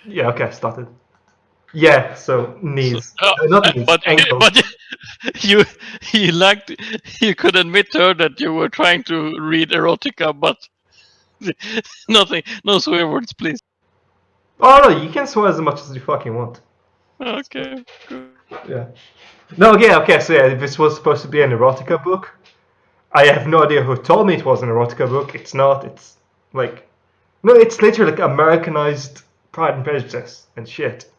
Yeah, okay, I started. Yeah, so So, knees. Not knees, ankles. but you you could admit to her that you were trying to read erotica, but nothing, no swear words, please. Oh no, you can swear as much as you fucking want. Okay, good. Yeah. No, okay, so yeah, this was supposed to be an erotica book. I have no idea who told me it was an erotica book. It's not. It's like, no, it's literally like Americanized Pride and Prejudice and shit.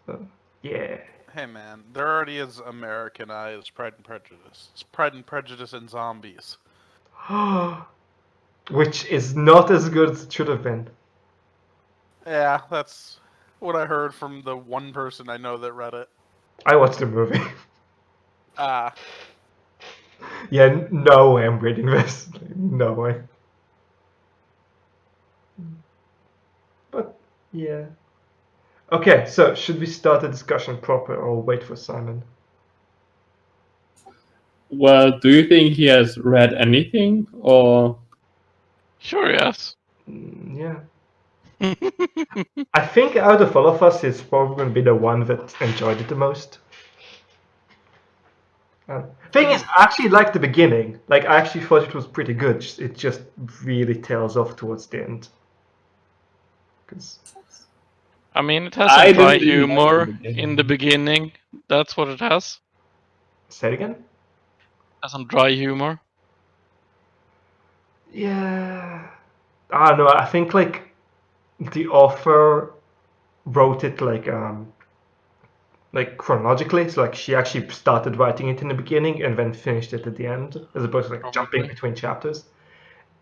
So, yeah. Hey man, there already is Americanized Pride and Prejudice. It's Pride and Prejudice and Zombies. Which is not as good as it should have been. Yeah, that's what I heard from the one person I know that read it. I watched the movie. Ah, Yeah, no way I'm reading this. No way. But, yeah. Okay, so should we start the discussion proper or wait for Simon? Well, do you think he has read anything, or Sure, yes. Yeah. I think out of all of us, he's probably going to be the one that enjoyed it the most. Thing is, I actually liked the beginning. Like, I actually thought it was pretty good. It just really tails off towards the end. 'Cause- I mean, it has I some dry didn't even like humor the beginning. in the beginning. That's what it has. Say it again? Has some dry humor. Yeah. I don't know. I think, like, the author wrote it, like chronologically. So, like, she actually started writing it in the beginning and then finished it at the end, as opposed to, like, jumping Probably. between chapters.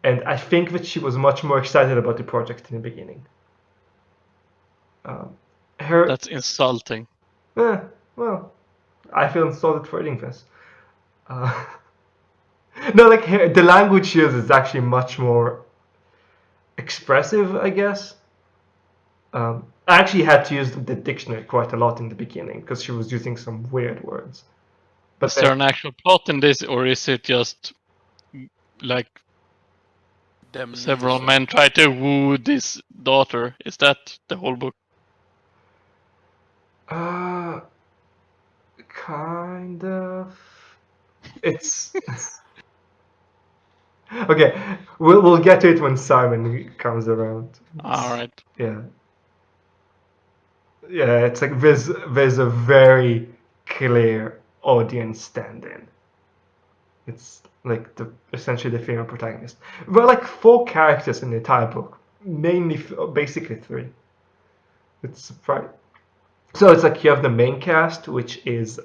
And I think that she was much more excited about the project in the beginning. Her, That's insulting. well, I feel insulted for reading this. Uh, no, like the language she uses is actually much more expressive, I guess. I actually had to use the dictionary quite a lot in the beginning because she was using some weird words. But Is there an actual plot in this, or is it just like them several knees. men try to woo this daughter? Is that the whole book? Kind of. It's okay. We'll get to it when Simon comes around. All right. Yeah. Yeah, it's like there's a very clear audience stand-in. It's like essentially the female protagonist. There are like 4 characters in the entire book, mainly basically 3. It's right. So it's like you have the main cast, which is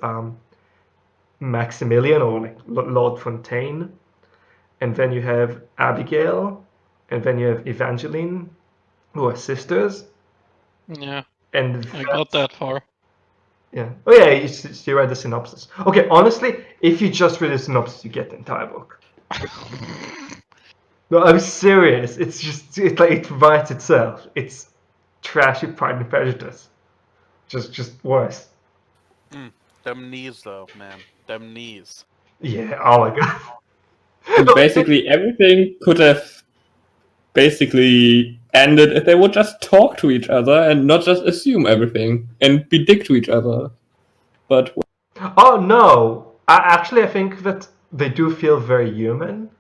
Maximilian or like Lord Fontaine, and then you have Abigail, and then you have Evangeline, who are sisters, Yeah, and I got that far. yeah. Oh yeah, you read the synopsis. Okay, honestly, if you just read the synopsis, you get the entire book. No, I'm serious. It's like it writes itself. It's trashy Pride and Prejudice. Just worse. Them knees, though, man. Them knees. Yeah. Oh my god. and basically everything could have basically ended if they would just talk to each other and not just assume everything and be dick to each other. But Oh no. I think that they do feel very human.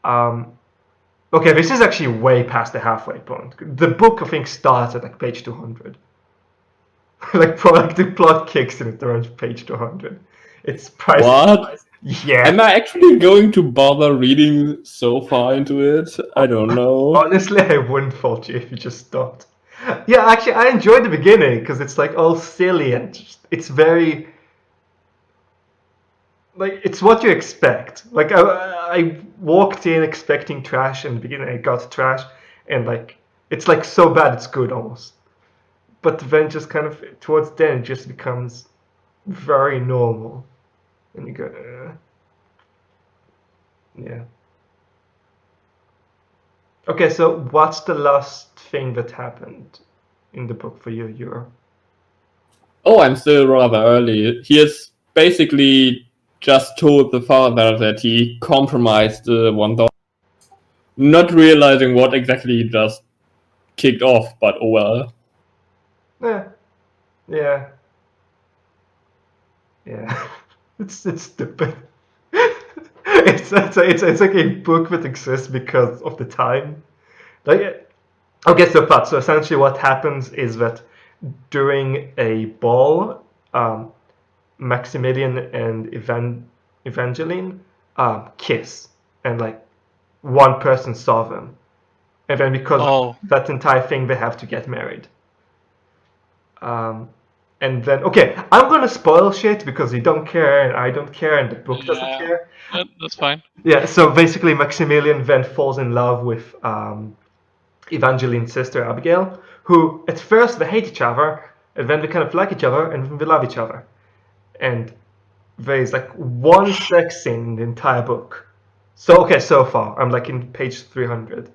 Okay, this is actually way past the halfway point. The book, I think, starts at like page 200. like the plot kicks in at around page 200. It's priceless. what? Yeah. Am I actually going to bother reading so far into it? I don't know. Honestly, I wouldn't fault you if you just stopped. Yeah, actually, I enjoyed the beginning because it's like all silly and it's very like it's what you expect. Like I walked in expecting trash, and in the beginning I got trash, and like it's like so bad it's good almost. But then just kind of towards the end it just becomes very normal, and you go, yeah. Okay, so what's the last thing that happened in the book for you, Euro? Oh, I'm still rather early. He has basically just told the father that he compromised the one daughter, not realizing what exactly he just kicked off, but oh well. Yeah. It's stupid. It's like a book that exists because of the time. Like, okay, so essentially what happens is that during a ball, Maximilian and Evangeline kiss, and like one person saw them, and then because of that entire thing, they have to get married. And then, okay, I'm gonna spoil shit because you don't care and I don't care and the book doesn't care. That's fine. Yeah, so basically Maximilian then falls in love with Evangeline's sister Abigail, who at first they hate each other, and then they kind of like each other, and then they love each other. And there's like one sex scene in the entire book. So, okay, so far, I'm like in page 300.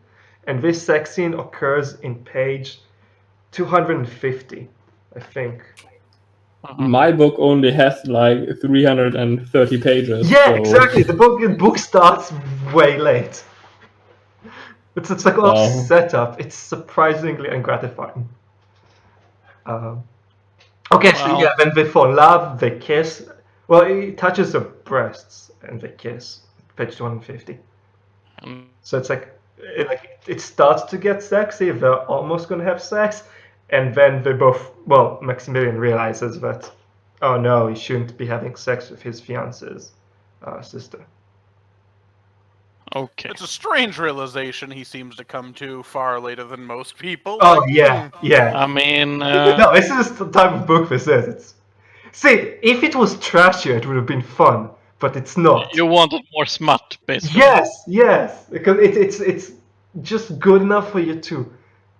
And this sex scene occurs in page 250, I think. My book only has like 330 pages. Yeah, so... exactly. The book starts way late. It's like all setup. It's surprisingly ungratifying. Okay, so yeah, then they fall in love, they kiss. Well, he touches her breasts and they kiss. Page 250. So it's like it starts to get sexy. They're almost gonna have sex, and then they both. Well, Maximilian realizes that, oh no, he shouldn't be having sex with his fiance's sister. Okay. It's a strange realization he seems to come to far later than most people. Oh yeah. I mean, no, this is the type of book this is. See, if it was trashier, it would have been fun, but it's not. You wanted more smut, basically. Yes, because it's just good enough for you to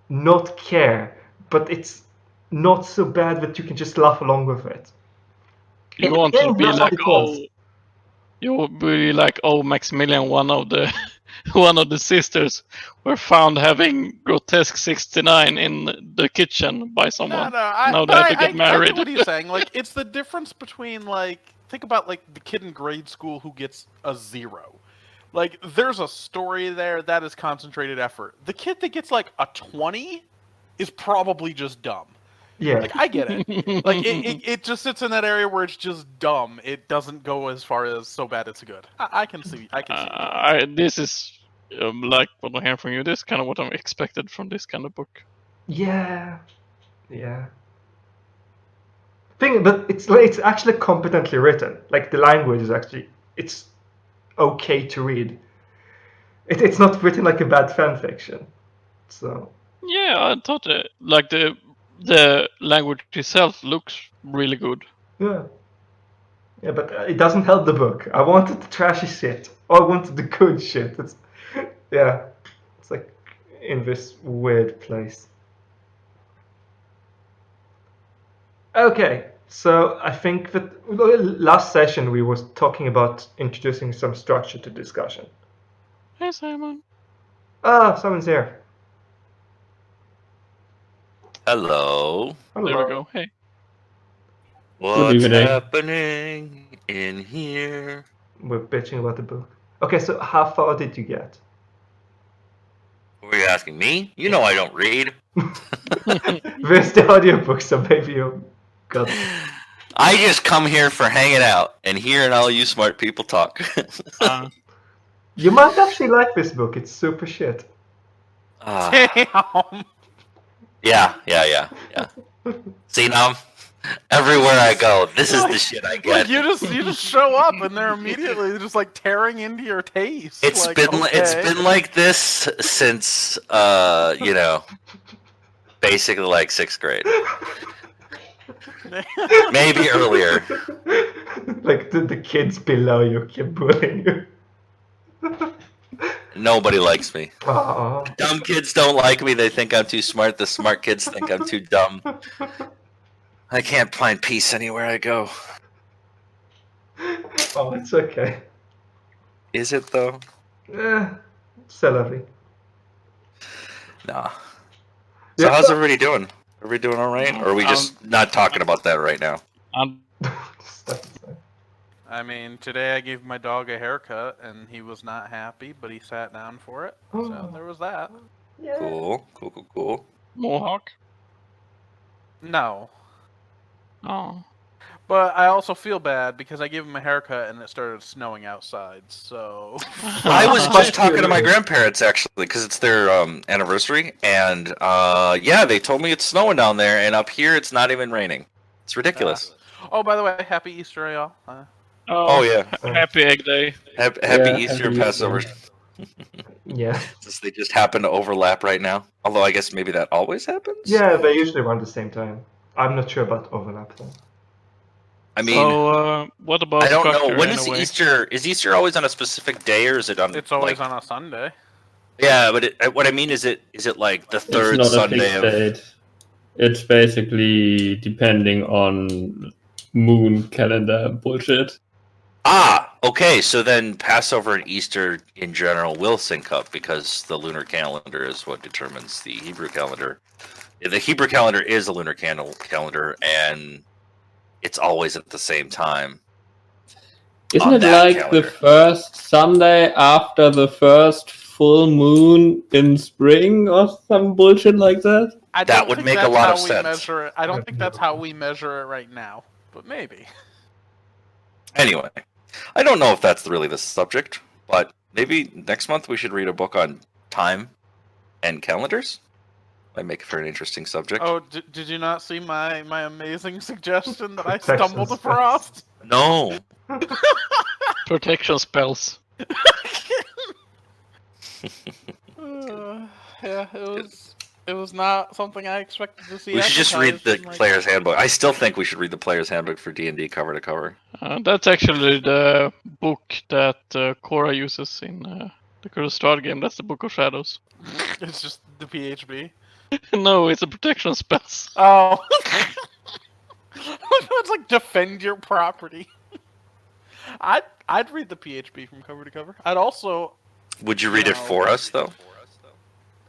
not care, but it's not so bad that you can just laugh along with it. You want to be like, you will be like, Maximilian, one of the sisters were found having grotesque 69 in the kitchen by someone. Now they have to get married. I get what he's saying. Like, it's the difference between, like, think about like the kid in grade school who gets a 0. Like, there's a story there that is concentrated effort. The kid that gets like a 20 is probably just dumb. Yeah. Like, I get it. Like, it just sits in that area where it's just dumb. It doesn't go as far as so bad it's good. I can see. This is like what I hear from you. This is kind of what I'm expected from this kind of book. Yeah. But it's actually competently written. Like, the language is actually it's okay to read. It's not written like a bad fan fiction. So. Yeah, I thought like the language itself looks really good. Yeah, but it doesn't help the book. I wanted the trashy shit. I wanted the good shit. It's like in this weird place. Okay, so I think that last session we was talking about introducing some structure to discussion. Hey, Simon. Someone's here. Hello. There we go. Hey. What's happening in here? We're bitching about the book. Okay, so how far did you get? What are you asking me? You know I don't read. There's the audiobook, so maybe you got it. I just come here for hanging out and hearing all you smart people talk. You might actually like this book. It's super shit. Damn. Yeah. See, now, everywhere I go, this is the shit I get. Like, you just show up and they're immediately just like tearing into your taste. It's like, been like this since basically like 6th grade. Maybe earlier. Like the kids below you keep bullying you. Nobody likes me. Aww. Dumb kids don't like me. They think I'm too smart. The smart kids think I'm too dumb. I can't find peace anywhere I go. Oh, it's okay. Is it though? C'est la vie. Nah. So how's everybody doing? Are we doing all right? Or are we just not talking about that right now? I mean, today I gave my dog a haircut, and he was not happy, but he sat down for it. So there was that. Yeah. Cool. Mohawk. No. Oh. But I also feel bad because I gave him a haircut and it started snowing outside, so... I was Fuck just talking you. to my grandparents actually because it's their anniversary, and yeah, they told me it's snowing down there, and up here it's not even raining. It's ridiculous. Oh, by the way, happy Easter, y'all. Oh, yeah. Happy Egg Day. Happy Yeah, Easter happy and Passover. Easter. Yeah. Since they just happen to overlap right now. Although I guess maybe that always happens. Yeah, they usually run at the same time. I'm not sure about overlap though. I mean, So, what about I don't know. structure When is anyway? Easter? Is Easter always on a specific day, or is it on? It's always like, on a Sunday. Yeah, but what I mean is it like the It's third not a Sunday fixed of? date. It's basically depending on moon calendar bullshit. Ah, okay. So then Passover and Easter in general will sync up because the lunar calendar is what determines the Hebrew calendar. The Hebrew calendar is a lunar calendar, and it's always at the same time. Isn't On it that like calendar. the first Sunday after the first full moon in spring or some bullshit like that? I That don't would think make a that's lot how of we sense. measure it. I don't think that's how we measure it right now, but maybe. Anyway, I don't know if that's really the subject, but maybe next month we should read a book on time and calendars. Might make for an interesting subject. Oh, did you not see my amazing suggestion that I Protection stumbled spells. across? No. Protection spells. Yeah, it was not something I expected to see. We should just read the advertised in, like- player's handbook. I still think we should read the player's handbook for D&D cover to cover. That's actually the book that Cora uses in the Crusade game. That's the Book of Shadows. It's just the PHB. No, it's a protection spells. Oh. It's like defend your property. I'd read the PHB from cover to cover. I'd also Would you read it for us, though?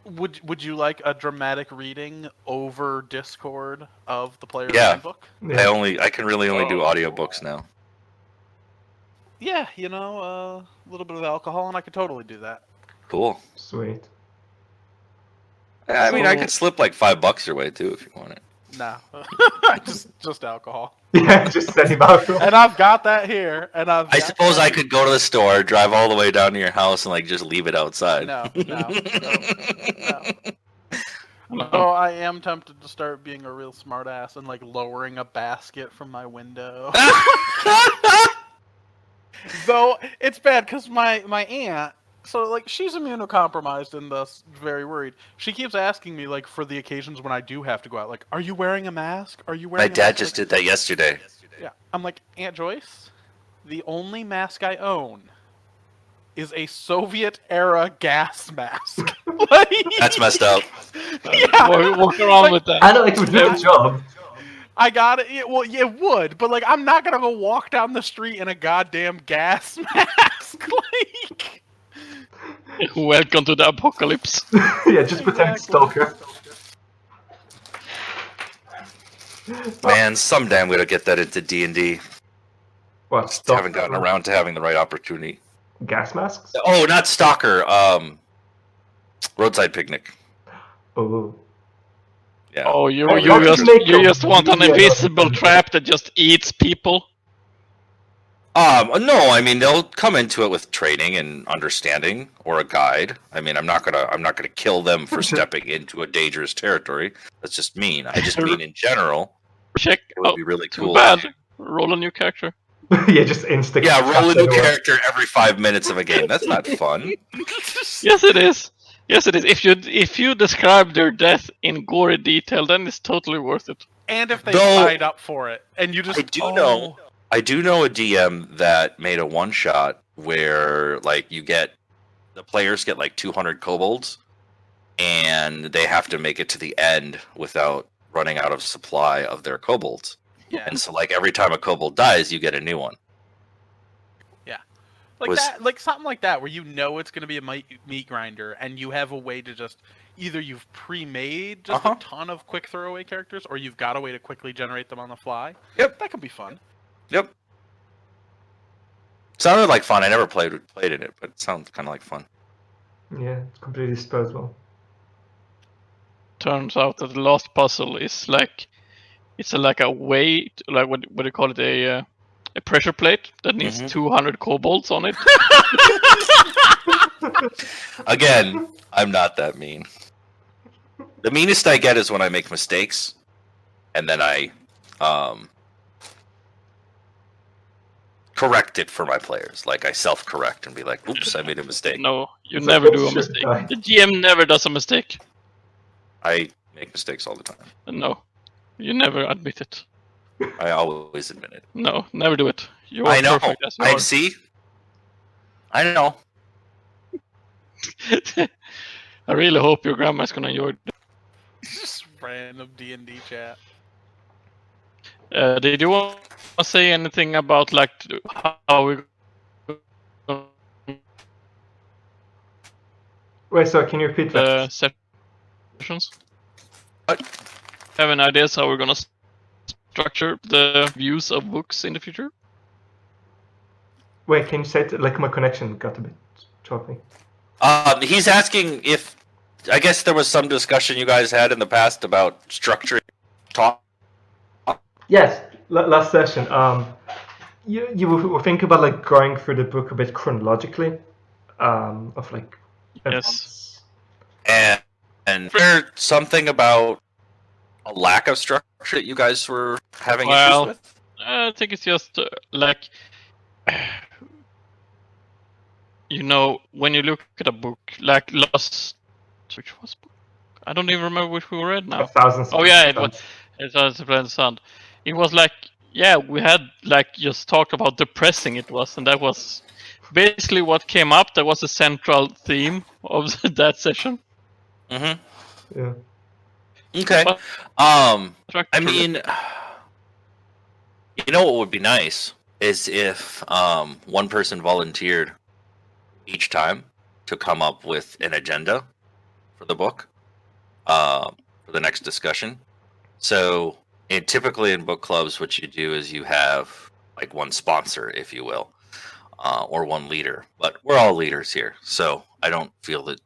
would you like a dramatic reading over Discord of the player's Yeah. handbook? Yeah. I can really only do audiobooks now. Yeah, a little bit of alcohol, and I could totally do that. Cool. Sweet. I mean, I So- could slip like $5 your way too if you want it. No, just alcohol, Yeah, just send him out. and I've got that here, and I suppose I could go to the store, drive all the way down to your house, and like just leave it outside. No. Oh, I am tempted to start being a real smartass and like lowering a basket from my window. Though it's bad because my aunt, so like she's immunocompromised and thus very worried. She keeps asking me like for the occasions when I do have to go out, like, "Are you wearing a mask? Are you wearing?" My a dad mask?" just Like, did that yesterday. Yeah, I'm like, Aunt Joyce, the only mask I own is a Soviet-era gas mask. Like, That's messed up. Yeah. Walk around with that. I know it would do the job. I got it. Well, it would, but like, I'm not gonna go walk down the street in a goddamn gas mask. Like, Welcome to the apocalypse. Yeah, just pretend Exactly. stalker. Man, someday I'm gonna get that into D&D. What? Just Stalker? haven't gotten around to having the right opportunity. Gas masks? Oh, not Stalker. Roadside Picnic. Oh. Yeah. Oh, you Oh, you you just make you a just want an video. invisible trap that just eats people. No, I mean they'll come into it with training and understanding or a guide. I mean, I'm not gonna kill them for stepping into a dangerous territory. That's just mean. I just mean in general, Check. it would Oh, be really too cool. bad. Roll a new character. Yeah, just instant. Yeah, roll a new everyone. character every 5 minutes of a game. That's not fun. Yes, it is. Yes, it is. If you describe their death in gory detail, then it's totally worth it. and if they Though- signed up for it, and you just I do know a DM that made a one shot where like the players get like 200 kobolds and they have to make it to the end without running out of supply of their kobolds. Yeah. And so like every time a kobold dies, you get a new one. like was- that, like something like that, where you know it's going to be a meat grinder, and you have a way to just either you've pre-made just Uh-huh. a ton of quick throwaway characters, or you've got a way to quickly generate them on the fly. Yep. That could be fun. Yep. Sounded like fun. I never played in it, but it sounds kind of like fun. Yeah, it's completely disposable. turns out that the last puzzle is like it's like a weight, like what do you call it, a pressure plate that needs 200 kobolds on it. Again, I'm not that mean. The meanest I get is when I make mistakes, and then I correct it for my players. Like I self-correct and be like, "Oops, I made a mistake." No, you It's never like, do a shit, mistake. guy. The GM never does a mistake. I make mistakes all the time. No, you never admit it. I always admit it. No, never do it. You are I know. perfect as you I are. see. I know. I really hope your grandma's gonna enjoy it. Just random D&D chat. Did you want to say anything about like how we? Wait, so can you repeat that? Sessions? What? Have any ideas how we're gonna structure the views of books in the future? Wait, can you say it? Like my connection got a bit choppy. He's asking if, I guess there was some discussion you guys had in the past about structuring talk. Yes, last session. You were thinking about like going through the book a bit chronologically, of like events. And there's something about a lack of structure that you guys were having issues with? I think it's just like, you know, when you look at a book, like which was book? I don't even remember which we read now. 1,000. Oh yeah, it was. It was the Sun. It was like, yeah, we had like just talked about depressing it was, and that was basically what came up. That was the central theme of that session. Mm-hmm. Yeah. Okay. But- I mean, you know what would be nice is if one person volunteered each time to come up with an agenda for the book for the next discussion. So typically in book clubs, what you do is you have like one sponsor, if you will, or one leader. But we're all leaders here, so I don't feel that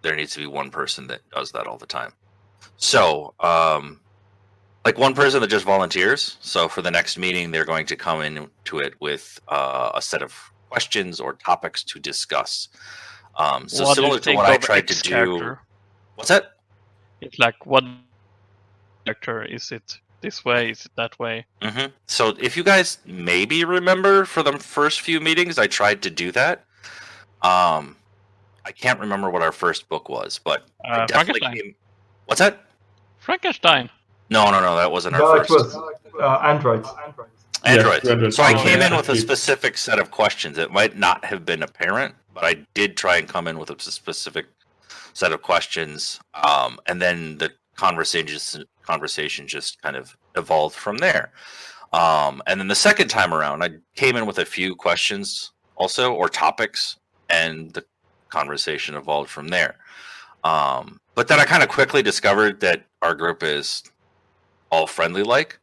there needs to be one person that does that all the time. So, like one person that just volunteers. So for the next meeting, they're going to come into it with a set of questions or topics to discuss. So What do you similar to think what I of tried to X do. character? What's that? It's like, what character is it? This way? Is it that way? Mm-hmm. So if you guys maybe remember for the first few meetings, I tried to do that. I can't remember what our first book was, but I definitely Frankenstein. came. What's that? Frankenstein. No, that wasn't our No, it first. was androids. Androids. Androids. So I Oh, came yeah. in with a specific set of questions. It might not have been apparent, but I did try and come in with a specific set of questions, and then the conversation just kind of evolved from there. And then the second time around, I came in with a few questions also, or topics, and the conversation evolved from there. But then I kind of quickly discovered that our group is all friendly like.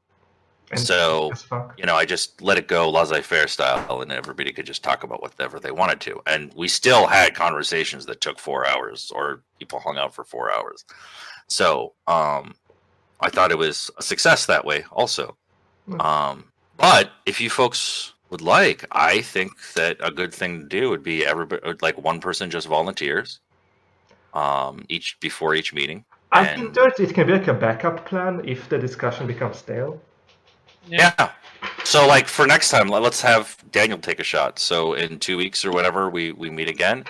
And So, as fuck. I just let it go laissez-faire style, and everybody could just talk about whatever they wanted to. And we still had conversations that took 4 hours, or people hung out for 4 hours. So, I thought it was a success that way also. But if you folks would like, I think that a good thing to do would be everybody, like one person just volunteers, before each meeting. I and- think that it can be like a backup plan if the discussion becomes stale. Yeah. So, like, for next time, let's have Daniel take a shot. So, in 2 weeks or whatever, we meet again.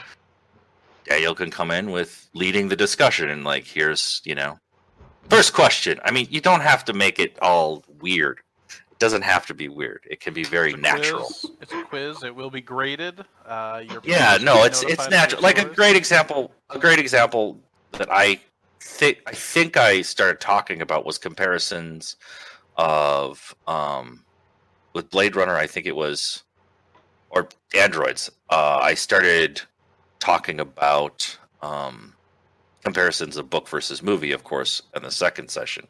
Daniel can come in with leading the discussion, and like, here's first question. I mean, you don't have to make it all weird. It doesn't have to be weird. It can be very natural. It's a quiz. It will be graded. Your Yeah, players no, will be it's notified of natural. your Like a scores. great example that I think I started talking about was comparisons of with Blade Runner. I think it was, or androids. I started talking about comparisons of book versus movie, of course, in the second session.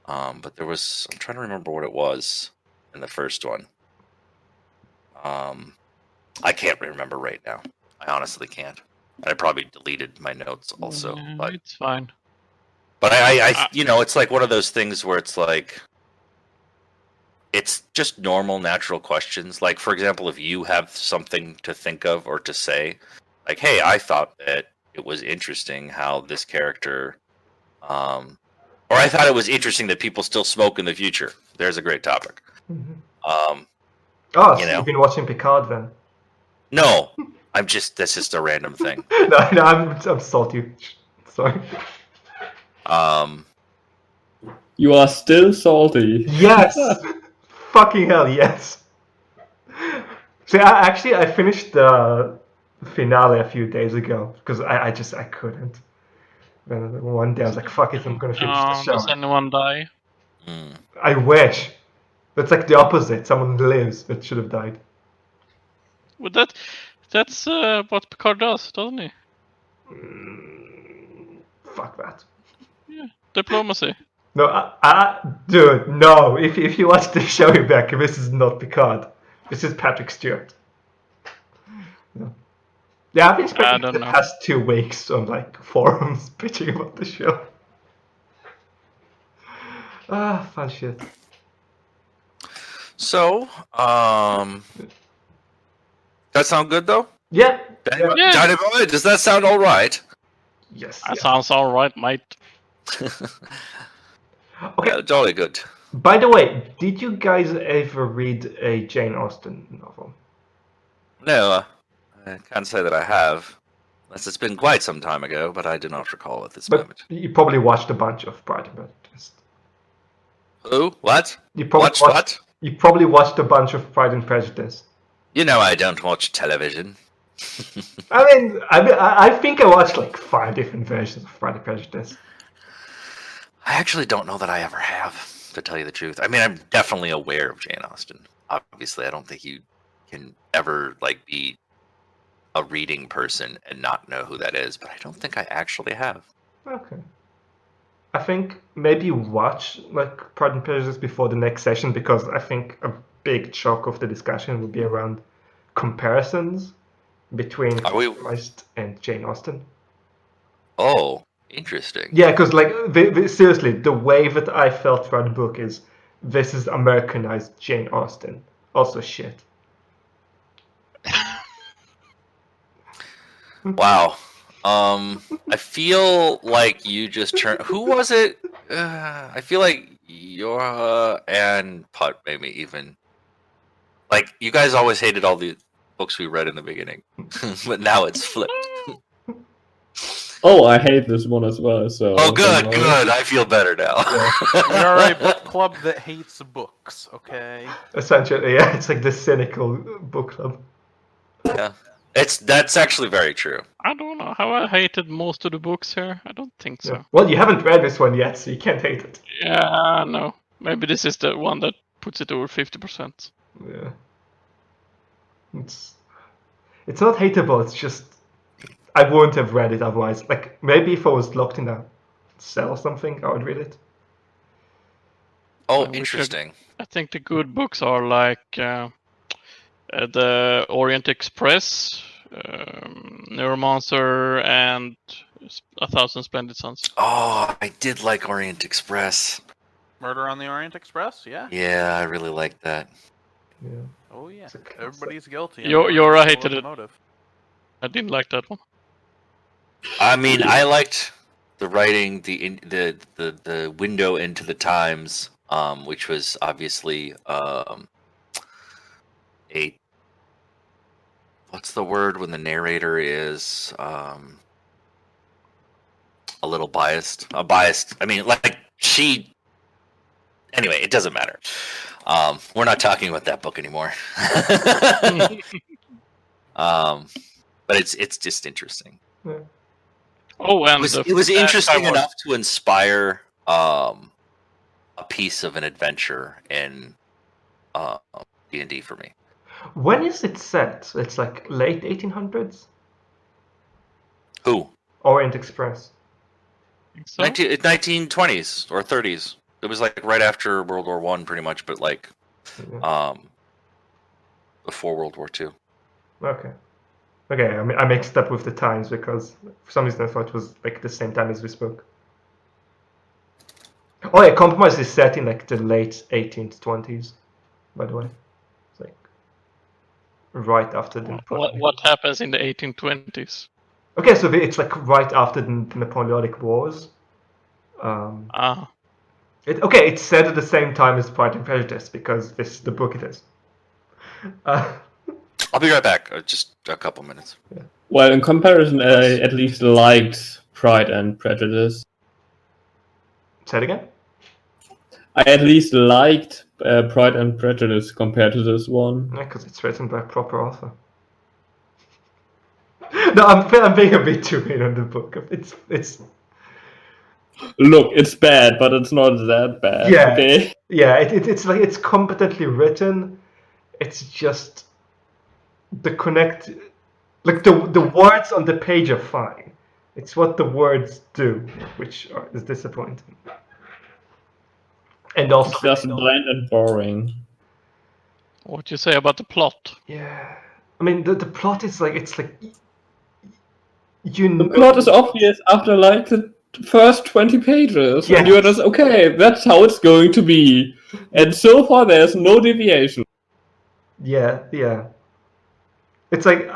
But I'm trying to remember what it was in the first one. I can't remember right now. I honestly can't. I probably deleted my notes also, but it's fine. But I you know, it's like one of those things where it's like, it's just normal, natural questions. Like, for example, if you have something to think of or to say, like, hey, I thought that it was interesting how this character, or I thought it was interesting that people still smoke in the future. There's a great topic. Mhm. Um, Oh, You so know. you've been watching Picard then? no, that's just a random thing. No, I'm salty. Sorry. You are still salty. Yes! Fucking hell, yes! See, I finished the finale a few days ago because I couldn't. Then one day I was like, fuck it, I'm gonna finish the show. Does anyone die? Mm. I wish. That's like the opposite. Someone lives that should have died. Well, that's what Picard does, doesn't he? Fuck that. Diplomacy. No, dude, no. If you watch the show, Rebecca, this is not Picard. This is Patrick Stewart. No. Yeah, I've been I spending don't the know. past 2 weeks on like forums bitching about the show. Fun shit. So, that sound good though? Yeah. Danny, Yeah. Danny Boy, does that sound all right? Yes. That Yeah. sounds alright, mate. Okay. Yeah, jolly good. By the way, did you guys ever read a Jane Austen novel? No, I can't say that I have. Unless it's been quite some time ago, but I do not recall at this But moment. you probably watched a bunch of Pride and Prejudice. Who? What? You probably Watch what? You probably watched a bunch of Pride and Prejudice. You know I don't watch television. I think I watched like 5 different versions of Pride and Prejudice. I actually don't know that I ever have, to tell you the truth. I mean, I'm definitely aware of Jane Austen. Obviously, I don't think you can ever like be a reading person and not know who that is, but I don't think I actually have. Okay. I think maybe watch like Pride and Prejudice before the next session because I think a big chunk of the discussion will be around comparisons between Are we- Christ and Jane Austen. Oh, interesting. Yeah, because like seriously, the way that I felt throughout the book is this is Americanized Jane Austen. Also shit. Wow. I feel like you just turned. Who was it? I feel like Yora and Putt maybe even. Like you guys always hated all the books we read in the beginning, but now it's flipped. Oh, I hate this one as well. So. Oh, good, don't worry. good. I feel better now. We are a book club that hates books, okay? Essentially, yeah, it's like the cynical book club. Yeah, that's actually very true. I don't know how I hated most of the books here. I don't think so. Yeah. Well, you haven't read this one yet, so you can't hate it. Yeah, no. Maybe this is the one that puts it over 50%. Yeah. It's not hateable, it's just I wouldn't have read it otherwise. Like maybe if I was locked in a cell or something, I would read it. Oh, we should- interesting. I think the good books are like the Orient Express, Neuromancer, and A Thousand Splendid Suns. Oh, I did like Orient Express. Murder on the Orient Express, yeah. Yeah, I really liked that. Yeah. Oh yeah. It's a classic. Everybody's guilty. Yora Everybody's hated it. motive. I didn't like that one. I mean, I liked the writing, the window into the times, which was obviously a what's the word when the narrator is a little biased? I mean, like she. Anyway, it doesn't matter. We're not talking about that book anymore. But it's just interesting. Oh, and It was interesting enough to inspire a piece of an adventure in D&D for me. When is it set? It's like late 1800s? Who? Orient Express. So? 1920s or 30s. It was like right after World War One, pretty much, but like Yeah. before World War Two. Okay. Okay, I mixed up with the times because for some reason I thought it was like the same time as this book. Oh yeah, Compromise is set in like the late 1820s, by the way. It's like right after the What happens in the 1820s? Okay, so it's like right after the Napoleonic Wars. Ah, It's set at the same time as Pride and Prejudice because this is the book it is. I'll be right back. Just a couple minutes. Well, in comparison, I at least liked Pride and Prejudice. Say it again? I at least liked Pride and Prejudice compared to this one. Yeah, because it's written by a proper author. No, I'm being a bit too mean on the book. It's Look, it's bad, but it's not that bad. Yeah. Okay. yeah, it's like it's competently written. It's just the like the words on the page are fine. It's what the words do which is disappointing. And also It's just bland and boring. what you say about the plot? yeah, I mean the plot is like it's like you The plot is obvious after like the first 20 pages, and you're just okay. That's how it's going to be, and so far there's no deviation. Yeah. It's like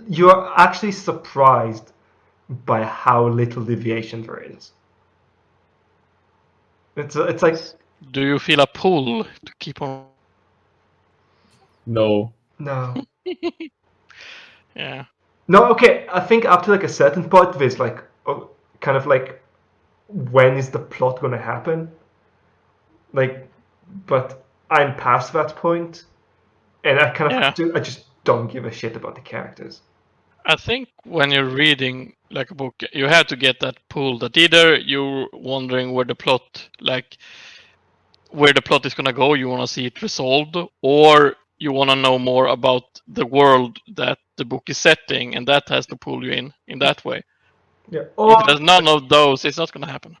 you're actually surprised by how little deviation there is. It's like Do you feel a pull to keep on? No. no. Yeah. No, okay. I think up to like a certain point, there's like kind of like when is the plot gonna happen? Like, but I'm past that point, and I kind of I just don't give a shit about the characters. I think when you're reading like a book, you have to get that pull that either you're wondering where the plot is gonna go, you want to see it resolved, or you want to know more about the world that the book is setting, and that has to pull you in that way. Yeah. If there's none of those, it's not gonna happen.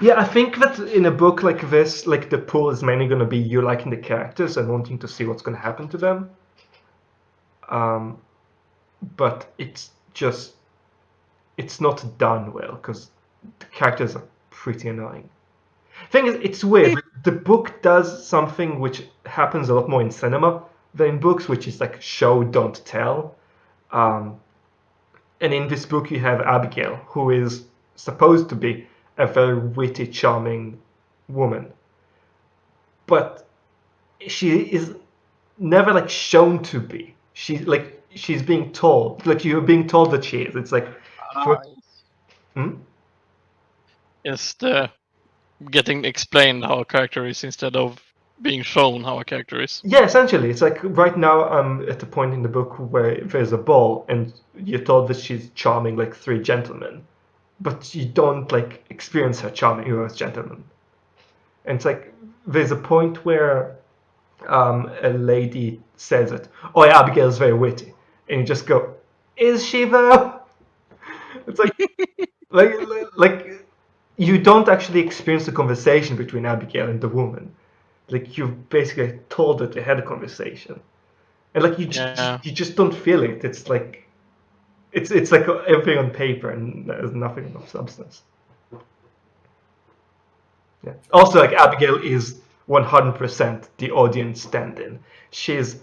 Yeah, I think that in a book like this, like the pull is mainly going to be you liking the characters and wanting to see what's going to happen to them. But it's not done well because the characters are pretty annoying. Thing is, it's weird. The book does something which happens a lot more in cinema than in books, which is like show, don't tell. And in this book, you have Abigail, who is supposed to be a very witty, charming woman, but she is never like shown to be. She's being told, like you're being told that she is. It's like, It's the getting explained how a character is instead of being shown how a character is. Yeah, essentially, it's like right now I'm at the point in the book where there's a ball, and you're told that she's charming like three gentlemen, but you don't like experience her charming as gentlemen. And it's like there's a point where a lady says it. Oh yeah, Abigail's very witty, and you just go, "Is she though?" It's like, like you don't actually experience the conversation between Abigail and the woman. Like you basically told that they had a conversation, and like you just don't feel it. It's like it's like everything on paper and there's nothing of substance. Yeah. Also, like Abigail is 100% the audience stand-in. She's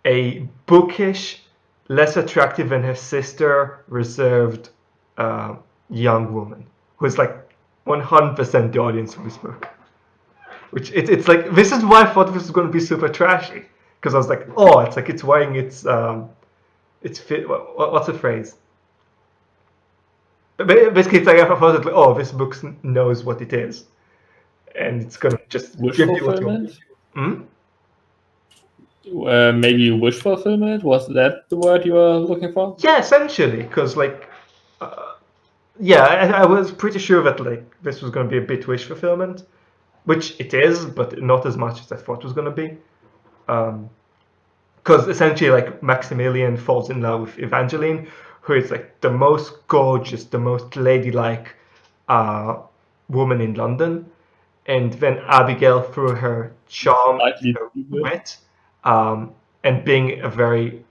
a bookish, less attractive than her sister, reserved young woman who is like 100% the audience for this book. Which it's like this is why I thought this was going to be super trashy, because I was like, oh, it's like it's wearing its fit. What's the phrase? Basically, it's like I thought that oh, this book knows what it is, and it's gonna just Wish give you what you fulfillment? want. Maybe wish fulfillment? Was that the word you were looking for? Yeah, essentially, because like, yeah, I was pretty sure that like this was going to be a bit wish fulfillment, which it is, but not as much as I thought it was going to be. Because essentially, like Maximilian falls in love with Evangeline, who is like the most gorgeous, the most ladylike woman in London, and then Abigail, through her charm, Slightly her stupid. wit, and being a very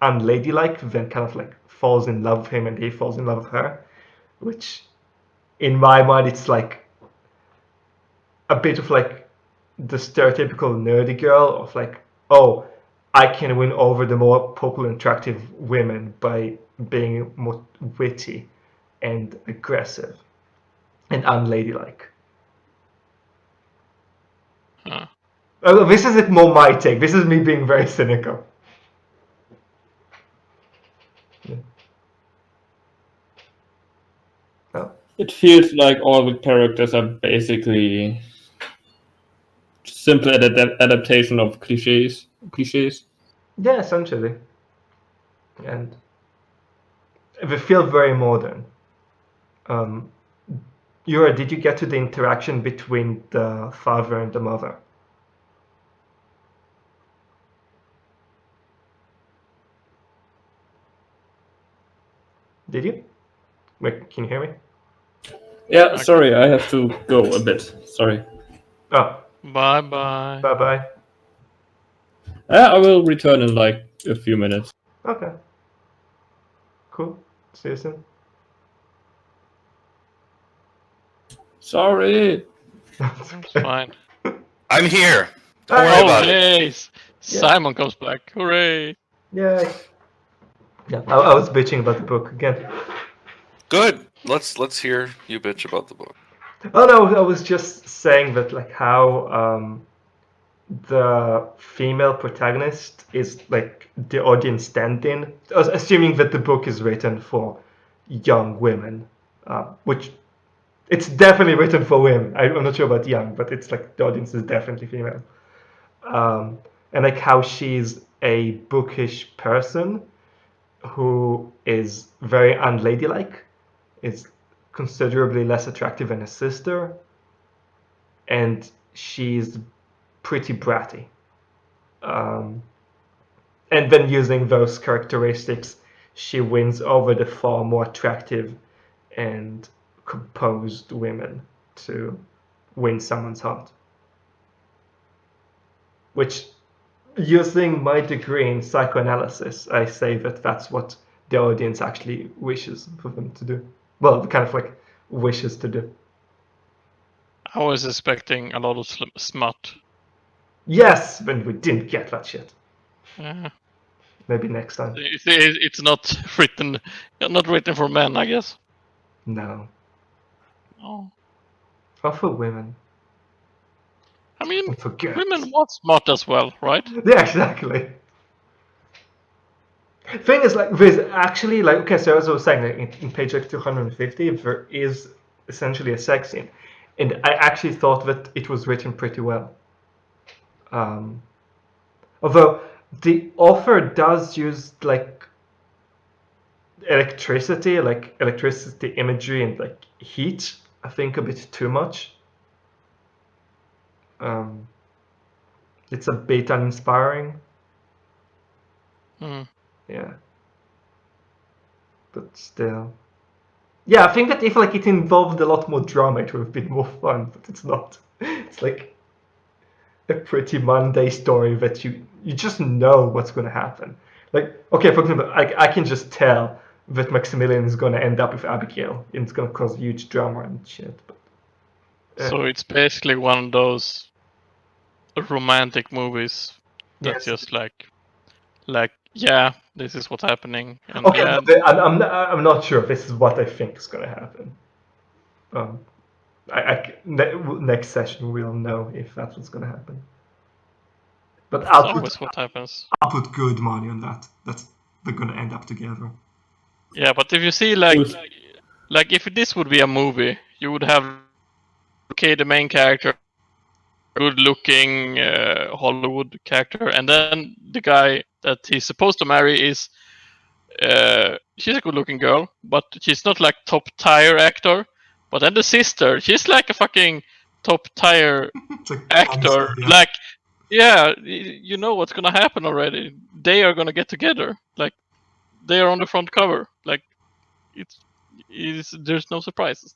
unladylike, then kind of like falls in love with him, and he falls in love with her, which in my mind it's like a bit of like the stereotypical nerdy girl of like, oh, I can win over the more popular and attractive women by being more witty and aggressive and unladylike. Huh. This is more my take. This is me being very cynical. Yeah. Oh. It feels like all the characters are basically simple adaptation of cliches. Yeah, essentially. And they feel very modern. Yura, did you get to the interaction between the father and the mother? Did you? Wait, can you hear me? Yeah, sorry, I have to go a bit. Sorry. Oh, Bye bye. bye-bye. I will return in like a few minutes. Okay. Cool. See you soon. Sorry. It's fine. I'm here. Don't Oh, worry Oh, about it. yes! Simon comes back. Hooray! Yay. Yeah, I was bitching about the book again. Good. Let's hear you bitch about the book. Oh no, I was just saying that like how the female protagonist is like the audience stand-in, assuming that the book is written for young women, which it's definitely written for women. I'm not sure about young, but it's like the audience is definitely female. And like how she's a bookish person who is very unladylike, is considerably less attractive than her sister, and she's pretty bratty. And then using those characteristics, she wins over the far more attractive and composed women to win someone's heart. Which, using my degree in psychoanalysis, I say that that's what the audience actually wishes for them to do. Well, kind of like wishes to do. I was expecting a lot of smut. Yes, but we didn't get that shit. Yeah. Maybe next time. It's not written for men, I guess. No. Oh. Or for women. I mean, And for girls. women want smart as well, right? Yeah, exactly. Thing is, like, there's actually, like, okay, so as I was saying, like, in page like 250, there is essentially a sex scene. And I actually thought that it was written pretty well. Although the author does use, like, electricity imagery and, like, heat, I think, a bit too much. It's a bit uninspiring. Hmm. Yeah. But still. Yeah, I think that if like it involved a lot more drama, it would have been more fun, but it's not. It's like a pretty Monday story that you just know what's gonna happen. Like, okay, for example, I can just tell that Maximilian is gonna end up with Abigail and it's gonna cause huge drama and shit. But So it's basically one of those romantic movies that's yes. just like, yeah, this is what's happening, and Okay, yeah, but I'm not sure if this is what I think is gonna happen. Next session we'll know if that's what's gonna happen. But that's always what happens. I'll put good money on that. That's they're gonna end up together. Yeah, but if you see like if this would be a movie, you would have the main character, good-looking Hollywood character, and then the guy that he's supposed to marry is she's a good-looking girl, but she's not like top-tier actor. But then the sister, she's like a fucking top-tier Like actor. yeah. Like, yeah, you know what's gonna happen already. They are gonna get together. Like, they are on the front cover. Like, there's no surprises.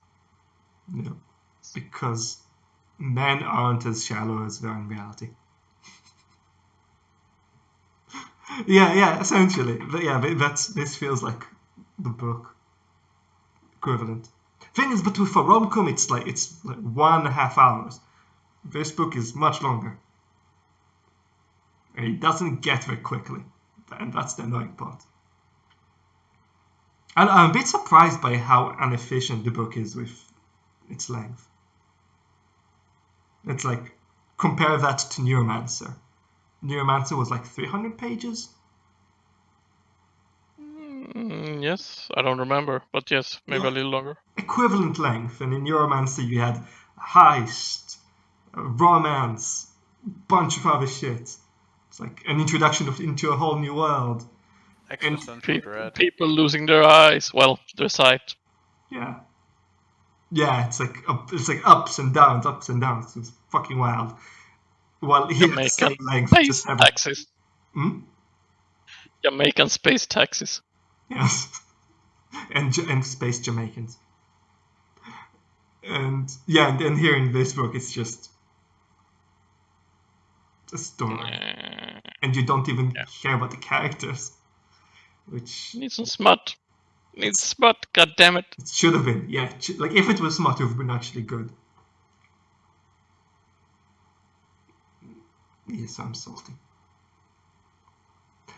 Yeah. Because men aren't as shallow as they are in reality. yeah, essentially. But yeah, this feels like the book equivalent. Thing is, but with a rom-com, it's like 1.5 hours. This book is much longer. And it doesn't get very quickly. And that's the annoying part. And I'm a bit surprised by how inefficient the book is with its length. It's like, compare that to Neuromancer. Neuromancer was like 300 pages. Yes, I don't remember, but yes, maybe Yeah. a little longer. Equivalent length, and in Neuromancer you had heist, romance, bunch of other shit. It's like an introduction into a whole new world. Existential dread. People losing their eyes, well, their sight. Yeah. Yeah, it's like ups and downs, ups and downs. It's fucking wild. Well, here the same Jamaican length, space just have taxis. Hmm? Jamaican space taxis. Yes. and space Jamaicans. And yeah, and then here in this book it's just a story. And you don't even care about the characters. Which Needs some smut. Needs smut, god damn it. it should have been, yeah. Like if it was smart, it would have been actually good. Yes, I'm salty.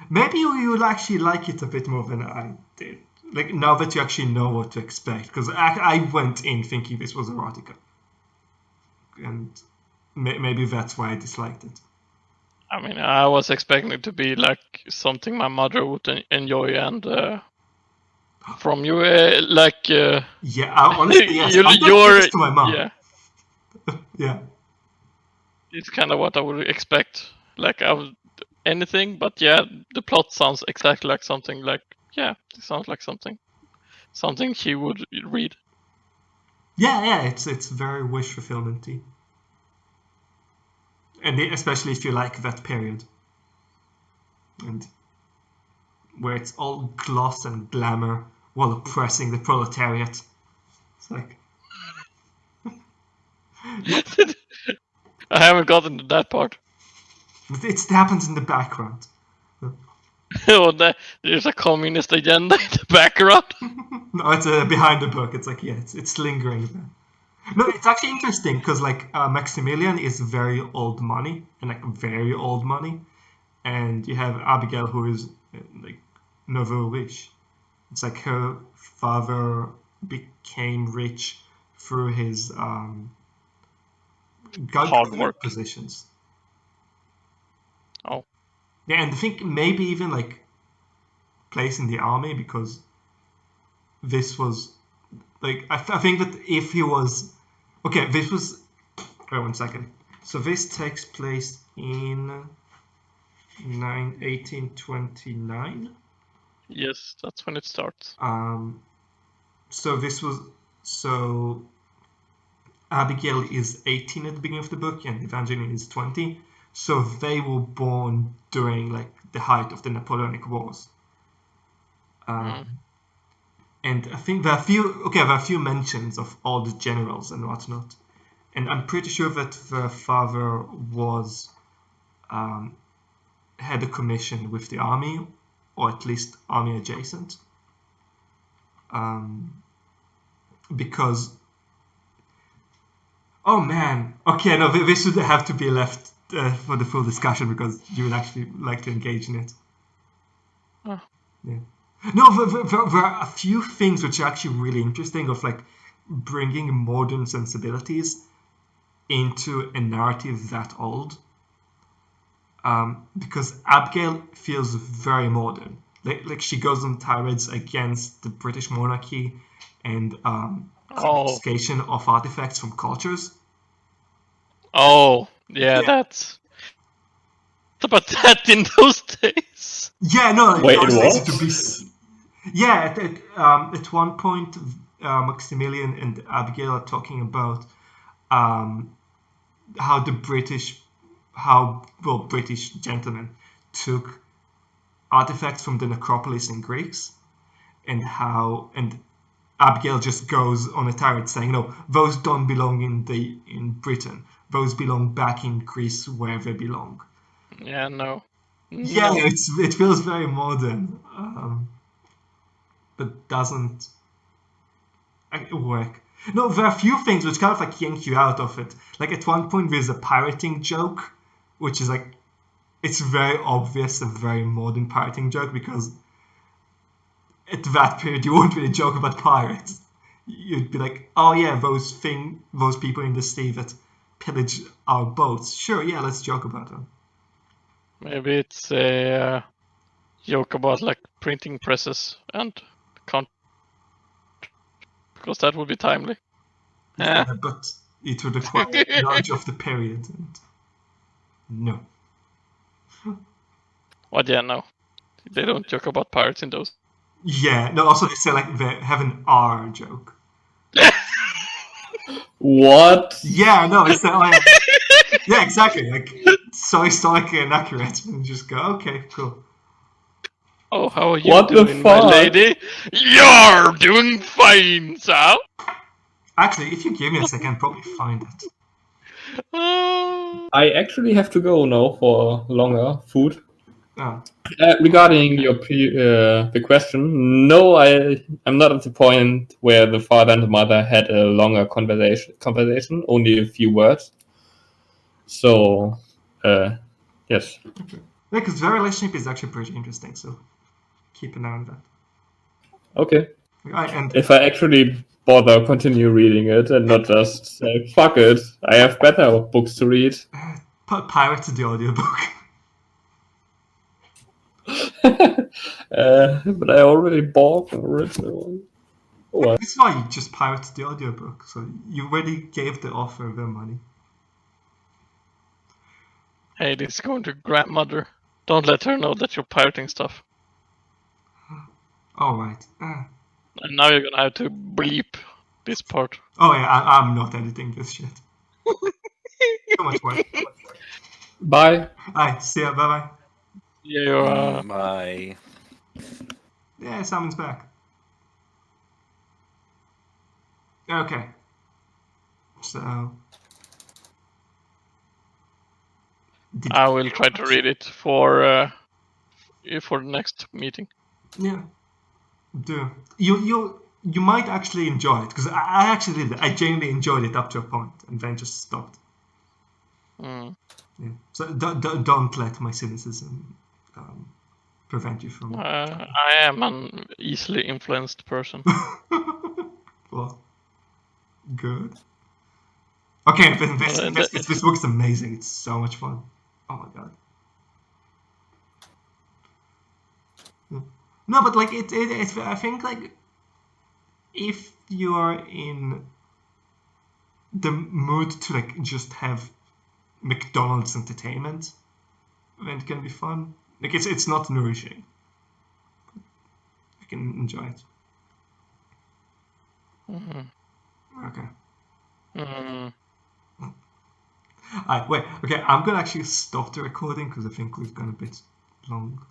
Maybe you will actually like it a bit more than I did. Like now that you actually know what to expect, because I went in thinking this was erotica, and maybe that's why I disliked it. I mean, I was expecting it to be like something my mother would enjoy, and from you, Yeah, honestly, yes. I'm not you're close to my mom. yeah, Yeah. it's kind of what I would expect. Like anything, but yeah, the plot sounds exactly like something. Like it sounds like something she would read. Yeah, it's very wish fulfillment-y. And especially if you like that period. And where it's all gloss and glamour while oppressing the proletariat. It's like I haven't gotten to that part. it happens in the background. Oh, there's a communist agenda in the background. No, it's behind the book. It's like it's lingering there. No, it's actually interesting because like Maximilian is very old money and like very old money, and you have Abigail who is like nouveau riche. It's like her father became rich through his Hard work. positions. Oh, Yeah, and I think maybe even like place in the army because this was like I think that if he was okay, this was wait 1 second. So this takes place in 1829. yes, that's when it starts. So this was so Abigail is 18 at the beginning of the book and Evangeline is 20. So they were born during like the height of the Napoleonic Wars. And I think there are a few mentions of all the generals and whatnot. And I'm pretty sure that the father was had a commission with the army, or at least army adjacent. Because oh man, okay, no, this would have to be left for the full discussion because you would actually like to engage in it. Oh. Yeah. No, there are a few things which are actually really interesting of like bringing modern sensibilities into a narrative that old. Because Abigail feels very modern. Like she goes on tirades against the British monarchy and confiscation of artifacts from cultures. Oh, yeah, that's about that in those days. Yeah, no, Wait, those it days was? to be. Yeah, at one point, Maximilian and Abigail are talking about how British gentlemen took artifacts from the necropolis in Greece, and Abigail just goes on a tirade saying, "No, those don't belong in Britain. Those belong back in Greece where they belong." Yeah, no. Yeah, it feels very modern, but doesn't work. No, there are a few things which kind of like yank you out of it. Like at one point, there's a pirating joke, which is like, it's very obvious, a very modern pirating joke because at that period you won't really joke about pirates. You'd be like, oh yeah, those people in the sea that pillage our boats. Sure, yeah, let's joke about them. Maybe it's a joke about like printing presses and count, because that would be timely. Yeah, but it would require knowledge of the period. And no. But yeah, no, they don't joke about pirates in those. Yeah, no, also they say like they have an R joke. What? Yeah, no, it's like, yeah, exactly. Like, so historically inaccurate. And just go, okay, cool. Oh, how are you What the doing, my fuck? lady? You're doing fine, sir. Actually, if you give me a second, I'll probably find it. I actually have to go now for longer food. Oh. Regarding your the question, no, I'm not at the point where the father and the mother had a longer conversation, only a few words. So, yes. Okay. Yeah, because their relationship is actually pretty interesting, so keep an eye on that. Okay. And If I actually bother continue reading it and not just say, fuck it, I have better books to read. Pirates the audiobook. But I already bought the original one. What? That's why you just pirated the audiobook, so you already gave the author their money. Hey, this is going to grandmother. Don't let her know that you're pirating stuff. Alright. And now you're gonna have to bleep this part. Oh yeah, I'm not editing this shit. Too much work. Bye. Alright, see ya, bye bye. Yeah, you're, My Yeah, Simon's back. Okay. So. I will try to read it for the next meeting. Yeah. Do. You might actually enjoy it, because I actually did. I genuinely enjoyed it up to a point, and then just stopped. Mm. Yeah. So don't let my cynicism prevent you from. I am an easily influenced person. Well, good. Okay, this book is amazing. It's so much fun. Oh my god. No, but like it I think like if you are in the mood to like just have McDonald's entertainment, then it can be fun. Like it's not nourishing. You can enjoy it. Okay. Alright, wait. Okay, I'm gonna actually stop the recording because I think we've gone a bit long.